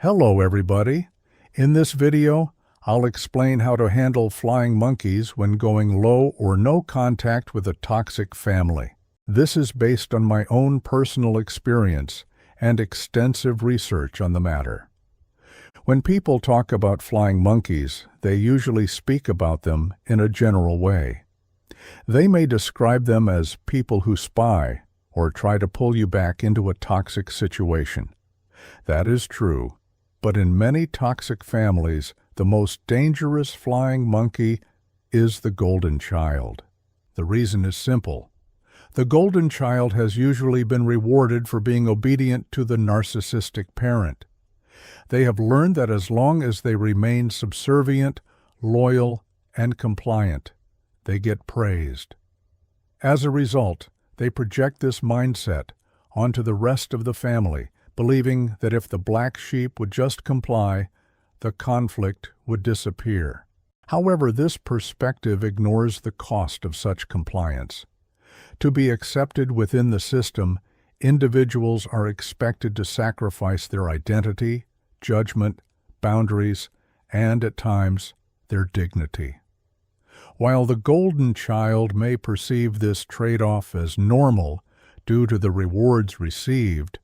Hello everybody. In this video, I'll explain how to handle flying monkeys when going low or no contact with a toxic family. This is based on my own personal experience and extensive research on the matter. When people talk about flying monkeys, they usually speak about them in a general way. They may describe them as people who spy or try to pull you back into a toxic situation. That is true. But in many toxic families, the most dangerous flying monkey is the golden child. The reason is simple. The golden child has usually been rewarded for being obedient to the narcissistic parent. They have learned that as long as they remain subservient, loyal, and compliant, they get praised. As a result, they project this mindset onto the rest of the family, believing that if the black sheep would just comply, the conflict would disappear. However, this perspective ignores the cost of such compliance. To be accepted within the system, individuals are expected to sacrifice their identity, judgment, boundaries, and, at times, their dignity. While the golden child may perceive this trade-off as normal due to the rewards received,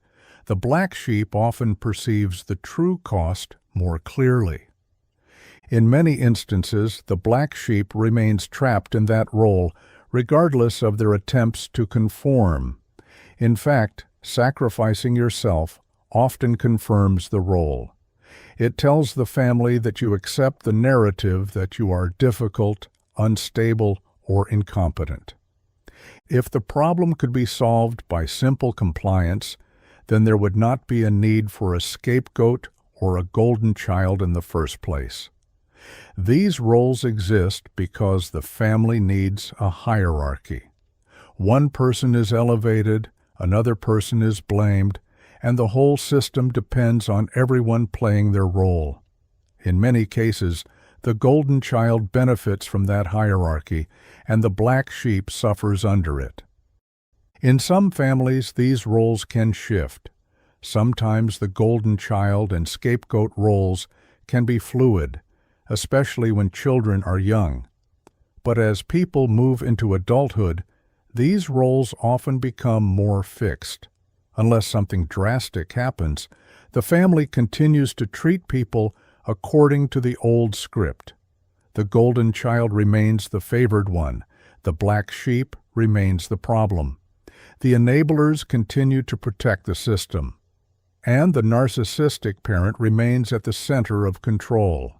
the black sheep often perceives the true cost more clearly. In many instances, the black sheep remains trapped in that role, regardless of their attempts to conform. In fact, sacrificing yourself often confirms the role. It tells the family that you accept the narrative that you are difficult, unstable, or incompetent. If the problem could be solved by simple compliance, then there would not be a need for a scapegoat or a golden child in the first place. These roles exist because the family needs a hierarchy. One person is elevated, another person is blamed, and the whole system depends on everyone playing their role. In many cases, the golden child benefits from that hierarchy, and the black sheep suffers under it. In some families, these roles can shift. Sometimes the golden child and scapegoat roles can be fluid, especially when children are young. But as people move into adulthood, these roles often become more fixed. Unless something drastic happens, the family continues to treat people according to the old script. The golden child remains the favored one. The black sheep remains the problem. The enablers continue to protect the system, and the narcissistic parent remains at the center of control.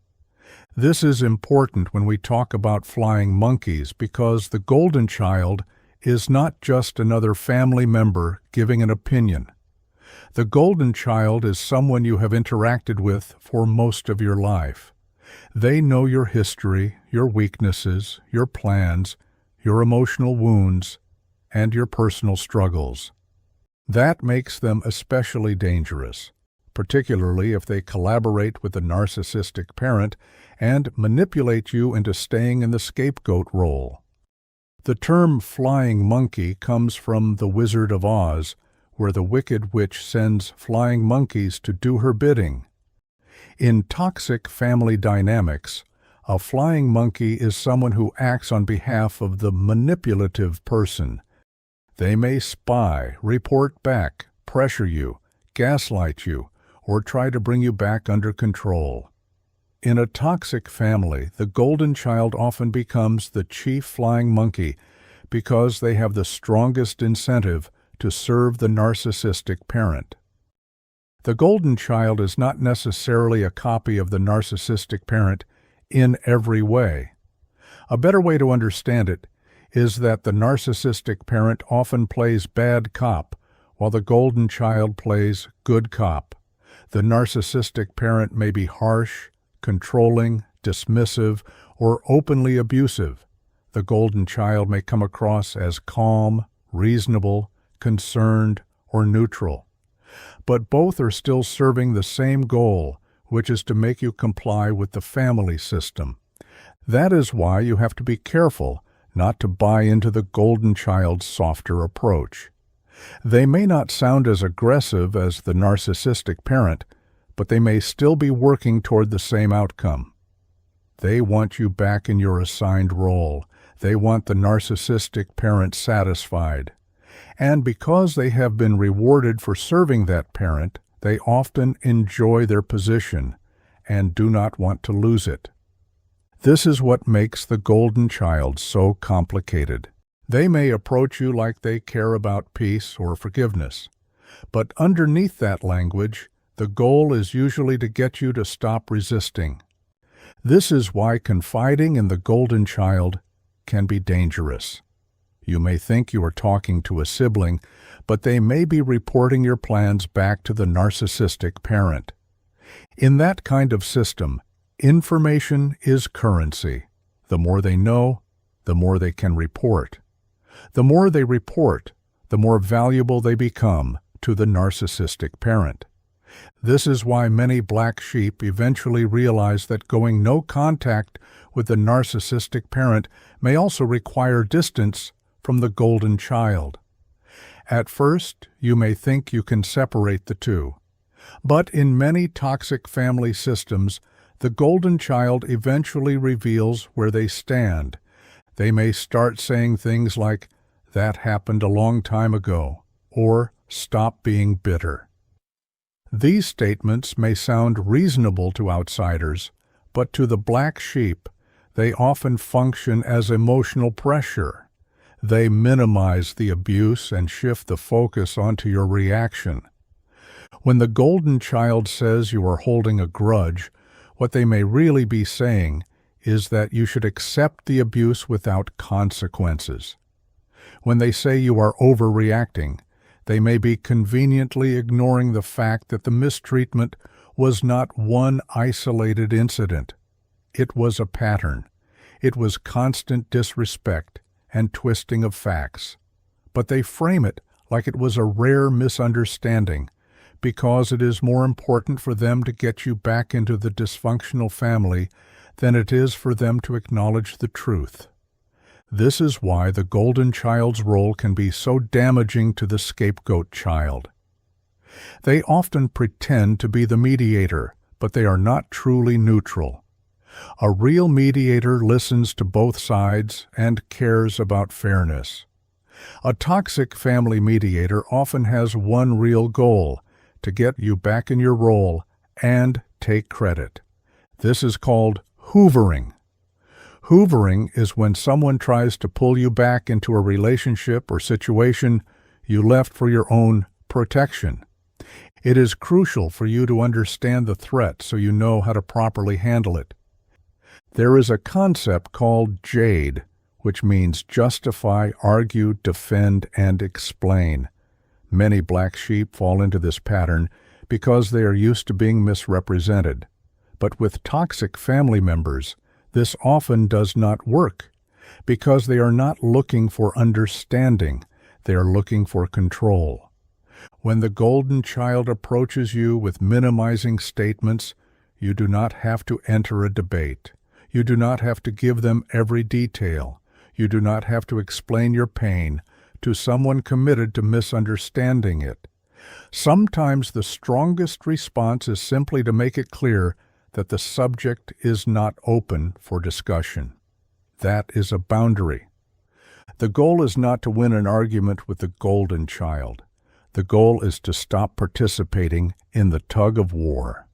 This is important when we talk about flying monkeys because the golden child is not just another family member giving an opinion. The golden child is someone you have interacted with for most of your life. They know your history, your weaknesses, your plans, your emotional wounds, and your personal struggles. That makes them especially dangerous, particularly if they collaborate with the narcissistic parent and manipulate you into staying in the scapegoat role. The term flying monkey comes from The Wizard of Oz, where the wicked witch sends flying monkeys to do her bidding. In toxic family dynamics, a flying monkey is someone who acts on behalf of the manipulative person. They may spy, report back, pressure you, gaslight you, or try to bring you back under control. In a toxic family, the golden child often becomes the chief flying monkey because they have the strongest incentive to serve the narcissistic parent. The golden child is not necessarily a copy of the narcissistic parent in every way. A better way to understand it is that the narcissistic parent often plays bad cop, while the golden child plays good cop. The narcissistic parent may be harsh, controlling, dismissive, or openly abusive. The golden child may come across as calm, reasonable, concerned, or neutral. But both are still serving the same goal, which is to make you comply with the family system. That is why you have to be careful not to buy into the golden child's softer approach. They may not sound as aggressive as the narcissistic parent, but they may still be working toward the same outcome. They want you back in your assigned role. They want the narcissistic parent satisfied. And because they have been rewarded for serving that parent, they often enjoy their position and do not want to lose it. This is what makes the golden child so complicated. They may approach you like they care about peace or forgiveness, but underneath that language, the goal is usually to get you to stop resisting. This is why confiding in the golden child can be dangerous. You may think you are talking to a sibling, but they may be reporting your plans back to the narcissistic parent. In that kind of system, information is currency. The more they know, the more they can report. The more they report, the more valuable they become to the narcissistic parent. This is why many black sheep eventually realize that going no contact with the narcissistic parent may also require distance from the golden child. At first, you may think you can separate the two. But in many toxic family systems, the golden child eventually reveals where they stand. They may start saying things like, "That happened a long time ago," or "Stop being bitter." These statements may sound reasonable to outsiders, but to the black sheep, they often function as emotional pressure. They minimize the abuse and shift the focus onto your reaction. When the golden child says you are holding a grudge, what they may really be saying is that you should accept the abuse without consequences. When they say you are overreacting, they may be conveniently ignoring the fact that the mistreatment was not one isolated incident. It was a pattern. It was constant disrespect and twisting of facts. But they frame it like it was a rare misunderstanding, because it is more important for them to get you back into the dysfunctional family than it is for them to acknowledge the truth. This is why the golden child's role can be so damaging to the scapegoat child. They often pretend to be the mediator, but they are not truly neutral. A real mediator listens to both sides and cares about fairness. A toxic family mediator often has one real goal: to get you back in your role and take credit. This is called hoovering. Hoovering is when someone tries to pull you back into a relationship or situation you left for your own protection. It is crucial for you to understand the threat so you know how to properly handle it. There is a concept called JADE, which means justify, argue, defend, and explain. Many black sheep fall into this pattern because they are used to being misrepresented. But with toxic family members, this often does not work, because they are not looking for understanding, they are looking for control. When the golden child approaches you with minimizing statements, you do not have to enter a debate. You do not have to give them every detail. You do not have to explain your pain to someone committed to misunderstanding it. Sometimes the strongest response is simply to make it clear that the subject is not open for discussion. That is a boundary. The goal is not to win an argument with the golden child. The goal is to stop participating in the tug of war.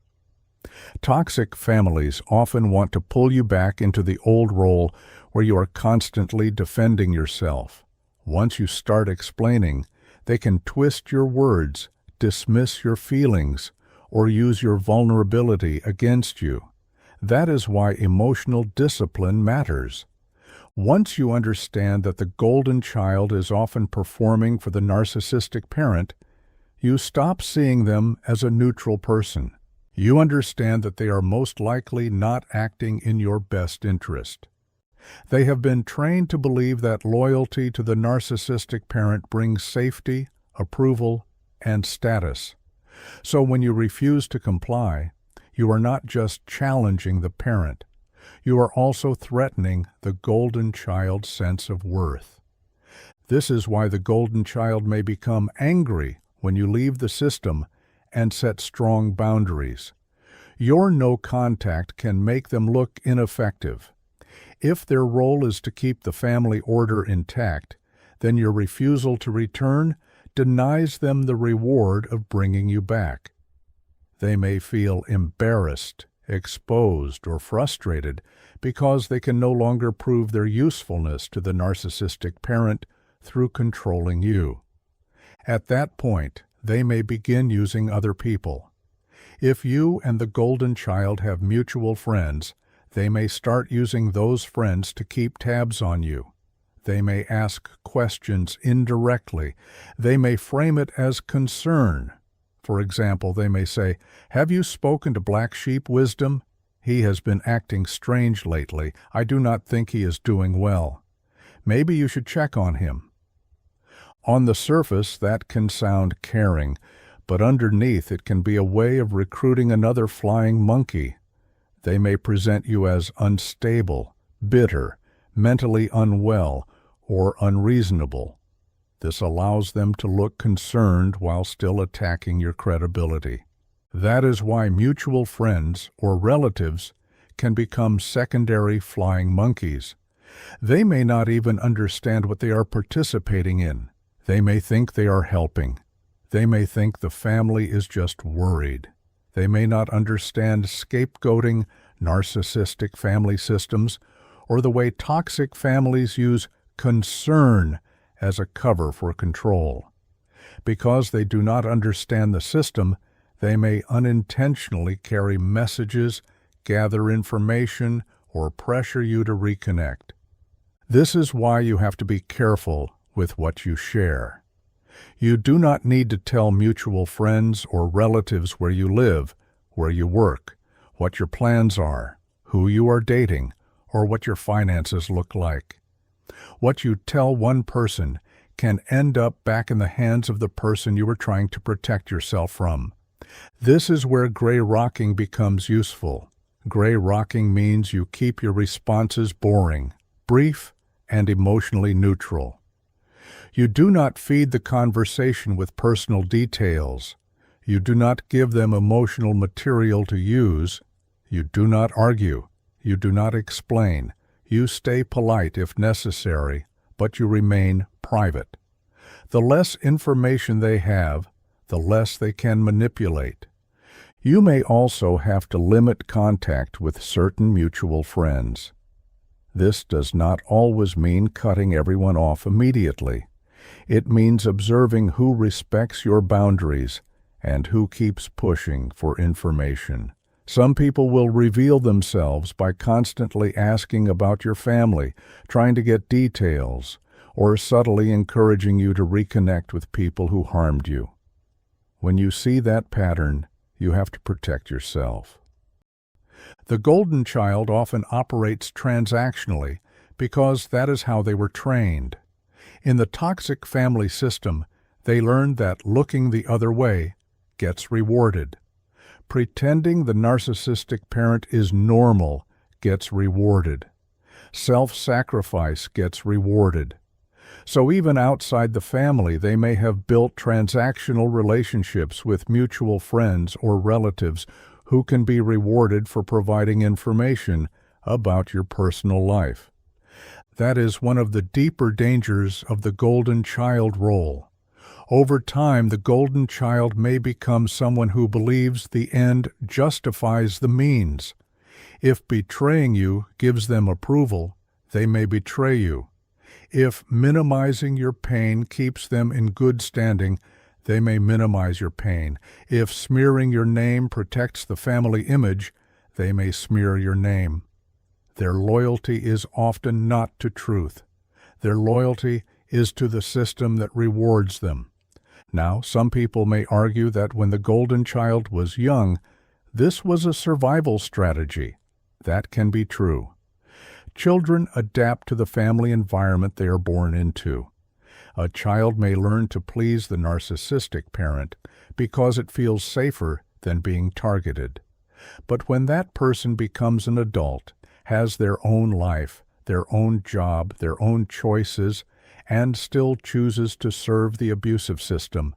Toxic families often want to pull you back into the old role where you are constantly defending yourself. Once you start explaining, they can twist your words, dismiss your feelings, or use your vulnerability against you. That is why emotional discipline matters. Once you understand that the golden child is often performing for the narcissistic parent, you stop seeing them as a neutral person. You understand that they are most likely not acting in your best interest. They have been trained to believe that loyalty to the narcissistic parent brings safety, approval, and status. So when you refuse to comply, you are not just challenging the parent. You are also threatening the golden child's sense of worth. This is why the golden child may become angry when you leave the system and set strong boundaries. Your no contact can make them look ineffective. If their role is to keep the family order intact, then your refusal to return denies them the reward of bringing you back. They may feel embarrassed, exposed, or frustrated because they can no longer prove their usefulness to the narcissistic parent through controlling you. At that point, they may begin using other people. If you and the golden child have mutual friends, they may start using those friends to keep tabs on you. They may ask questions indirectly. They may frame it as concern. For example, they may say, "Have you spoken to Black Sheep Wisdom? He has been acting strange lately. I do not think he is doing well. Maybe you should check on him." On the surface, that can sound caring, but underneath it can be a way of recruiting another flying monkey. They may present you as unstable, bitter, mentally unwell, or unreasonable. This allows them to look concerned while still attacking your credibility. That is why mutual friends or relatives can become secondary flying monkeys. They may not even understand what they are participating in. They may think they are helping. They may think the family is just worried. They may not understand scapegoating, narcissistic family systems, or the way toxic families use concern as a cover for control. Because they do not understand the system, they may unintentionally carry messages, gather information, or pressure you to reconnect. This is why you have to be careful with what you share. You do not need to tell mutual friends or relatives where you live, where you work, what your plans are, who you are dating, or what your finances look like. What you tell one person can end up back in the hands of the person you are trying to protect yourself from. This is where gray rocking becomes useful. Gray rocking means you keep your responses boring, brief, and emotionally neutral. You do not feed the conversation with personal details. You do not give them emotional material to use. You do not argue. You do not explain. You stay polite if necessary, but you remain private. The less information they have, the less they can manipulate. You may also have to limit contact with certain mutual friends. This does not always mean cutting everyone off immediately. It means observing who respects your boundaries and who keeps pushing for information. Some people will reveal themselves by constantly asking about your family, trying to get details, or subtly encouraging you to reconnect with people who harmed you. When you see that pattern, you have to protect yourself. The golden child often operates transactionally because that is how they were trained. In the toxic family system, they learned that looking the other way gets rewarded. Pretending the narcissistic parent is normal gets rewarded. Self-sacrifice gets rewarded. So even outside the family, they may have built transactional relationships with mutual friends or relatives who can be rewarded for providing information about your personal life. That is one of the deeper dangers of the golden child role. Over time, the golden child may become someone who believes the end justifies the means. If betraying you gives them approval, they may betray you. If minimizing your pain keeps them in good standing, they may minimize your pain. If smearing your name protects the family image, they may smear your name. Their loyalty is often not to truth. Their loyalty is to the system that rewards them. Now, some people may argue that when the golden child was young, this was a survival strategy. That can be true. Children adapt to the family environment they are born into. A child may learn to please the narcissistic parent because it feels safer than being targeted. But when that person becomes an adult, has their own life, their own job, their own choices, and still chooses to serve the abusive system,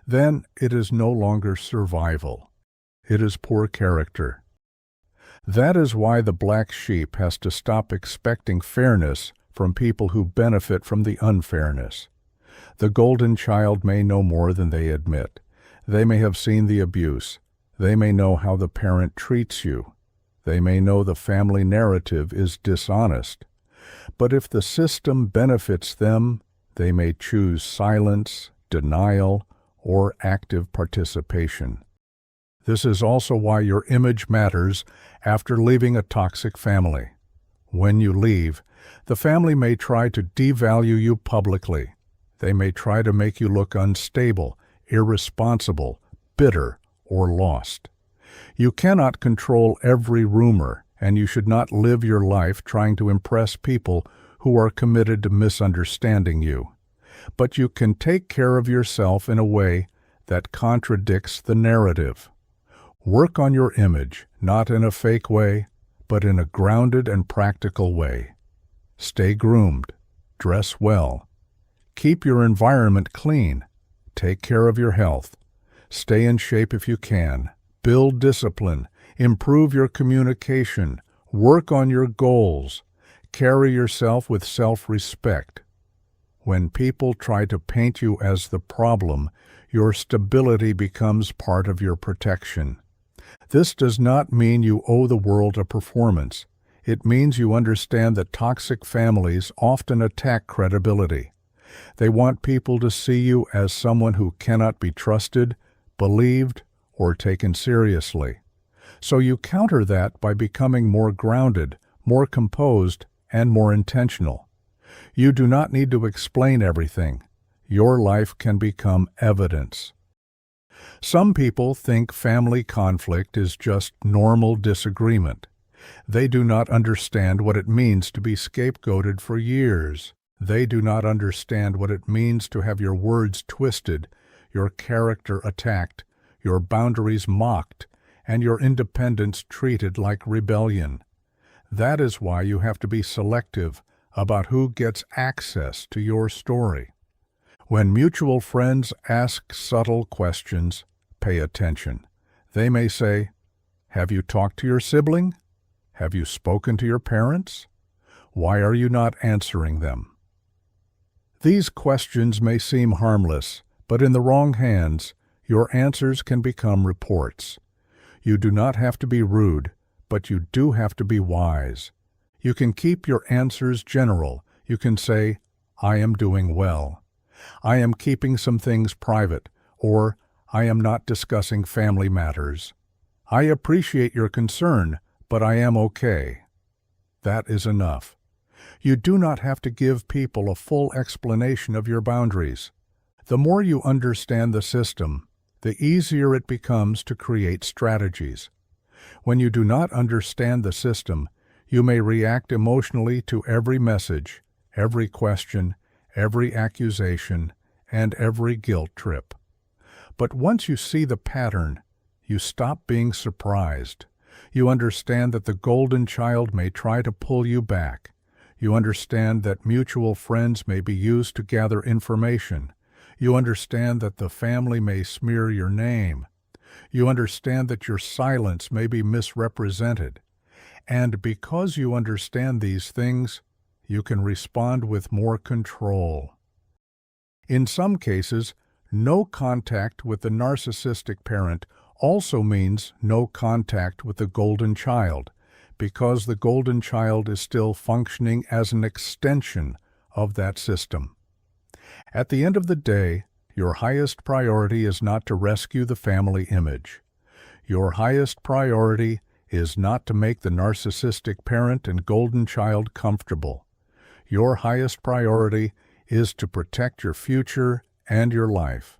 then it is no longer survival. It is poor character. That is why the black sheep has to stop expecting fairness from people who benefit from the unfairness. The golden child may know more than they admit. They may have seen the abuse. They may know how the parent treats you. They may know the family narrative is dishonest. But if the system benefits them, they may choose silence, denial, or active participation. This is also why your image matters after leaving a toxic family. When you leave, the family may try to devalue you publicly. They may try to make you look unstable, irresponsible, bitter, or lost. You cannot control every rumor, and you should not live your life trying to impress people who are committed to misunderstanding you. But you can take care of yourself in a way that contradicts the narrative. Work on your image, not in a fake way, but in a grounded and practical way. Stay groomed. Dress well. Keep your environment clean. Take care of your health. Stay in shape if you can. Build discipline. Improve your communication. Work on your goals. Carry yourself with self-respect. When people try to paint you as the problem, your stability becomes part of your protection. This does not mean you owe the world a performance. It means you understand that toxic families often attack credibility. They want people to see you as someone who cannot be trusted, believed, or taken seriously. So you counter that by becoming more grounded, more composed, and more intentional. You do not need to explain everything. Your life can become evidence. Some people think family conflict is just normal disagreement. They do not understand what it means to be scapegoated for years. They do not understand what it means to have your words twisted, your character attacked, your boundaries mocked, and your independence treated like rebellion. That is why you have to be selective about who gets access to your story. When mutual friends ask subtle questions, pay attention. They may say, "Have you talked to your sibling? Have you spoken to your parents? Why are you not answering them?" These questions may seem harmless, but in the wrong hands, your answers can become reports. You do not have to be rude, but you do have to be wise. You can keep your answers general. You can say, "I am doing well. I am keeping some things private," or "I am not discussing family matters. I appreciate your concern, but I am okay." That is enough. You do not have to give people a full explanation of your boundaries. The more you understand the system, the easier it becomes to create strategies. When you do not understand the system, you may react emotionally to every message, every question, every accusation, and every guilt trip. But once you see the pattern, you stop being surprised. You understand that the golden child may try to pull you back. You understand that mutual friends may be used to gather information. You understand that the family may smear your name. You understand that your silence may be misrepresented. And because you understand these things, you can respond with more control. In some cases, no contact with the narcissistic parent also means no contact with the golden child, because the golden child is still functioning as an extension of that system. At the end of the day, your highest priority is not to rescue the family image. Your highest priority is not to make the narcissistic parent and golden child comfortable. Your highest priority is to protect your future and your life.